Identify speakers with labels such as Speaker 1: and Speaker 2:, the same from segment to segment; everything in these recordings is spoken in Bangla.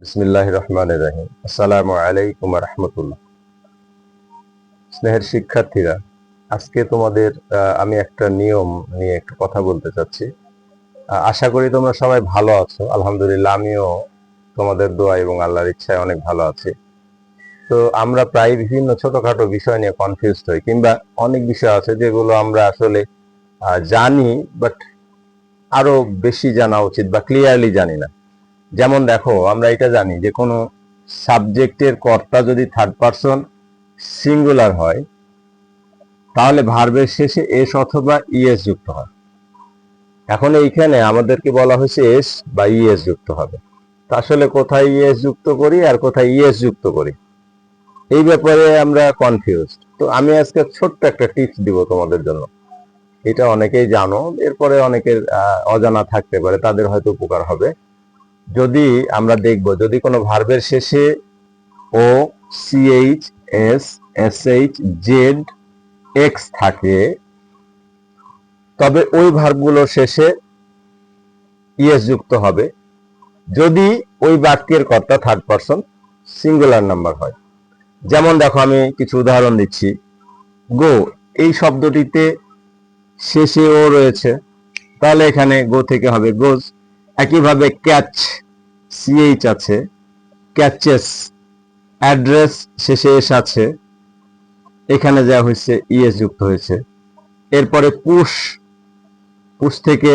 Speaker 1: বিসমিল্লাহির রহমানির রহিম। আসসালামু আলাইকুম ওয়া রাহমাতুল্লাহ। স্নেহের শিক্ষার্থীরা, আজকে তোমাদের আমি একটা নিয়ম নিয়ে একটু কথা বলতে চাচ্ছি। আশা করি তোমরা সবাই ভালো আছো। আলহামদুলিল্লাহ, আমিও তোমাদের দোয়া এবং আল্লাহর ইচ্ছায় অনেক ভালো আছি। তো আমরা প্রায় বিভিন্ন ছোটখাটো বিষয় নিয়ে কনফিউজড হই, কিংবা অনেক বিষয় আছে যেগুলো আমরা আসলে জানি, বাট আরো বেশি জানা উচিত বা ক্লিয়ারলি জানি না। যেমন দেখো, আমরা এটা জানি যে কোনো সাবজেক্টের কর্তা যদি থার্ড পারসন সিঙ্গুলার হয়, তাহলে ভার্বের শেষে এস অথবা ইএস যুক্ত হয়। এখন এইখানে আমাদেরকে বলা হয়েছে এস বা ইএস যুক্ত হবে। তা আসলে কোথায় ইএস যুক্ত করি আর কোথায় ইএস যুক্ত করি, এই ব্যাপারে আমরা কনফিউজড। তো আমি আজকে ছোট্ট একটা টিপস দিব তোমাদের জন্য। এটা অনেকেই জানো, এরপরে অনেকের অজানা থাকতে পারে, তাদের হয়তো উপকার হবে। যদি আমরা দেখব, যদি কোনো ভার্বের শেষে O, CH, S, SH, Z, X থাকে, তবে ওই ভার্বগুলোর শেষে ইএস যুক্ত হবে যদি ওই বাক্যের কর্তা থার্ড পারসন সিঙ্গুলার নাম্বার হয়। যেমন দেখো, আমি কিছু উদাহরণ দিচ্ছি। গো, এই শব্দটিতে শেষে ও রয়েছে, তাহলে এখানে গো থেকে হবে গোজ। একইভাবে ক্যাচ, সিএইচ আছে, ক্যাচেস। অ্যাড্রেস, শেষে এস আছে, এখানে যা হয়েছে ইএস যুক্ত হয়েছে। এরপরে পুশ, পুশ থেকে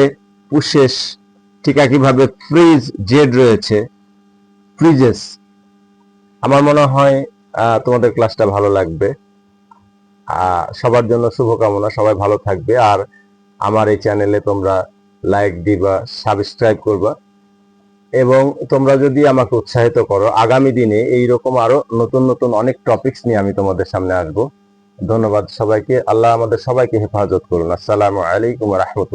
Speaker 1: পুশেস। ঠিক একইভাবে ফ্রিজ, জেড রয়েছে, ফ্রিজেস। আমার মনে হয় তোমাদের ক্লাসটা ভালো লাগবে। সবার জন্য শুভকামনা, সবাই ভালো থাকবে। আর আমার এই চ্যানেলে তোমরা লাইক দিবা, সাবস্ক্রাইব করবা, এবং তোমরা যদি আমাকে উৎসাহিত করো, আগামী দিনে এইরকম আরো নতুন নতুন অনেক টপিকস নিয়ে আমি তোমাদের সামনে আসবো। ধন্যবাদ সবাইকে। আল্লাহ আমাদের সবাইকে হেফাজত করুন। আসসালামু আলাইকুম ওয়া রাহমাতুল্লাহ।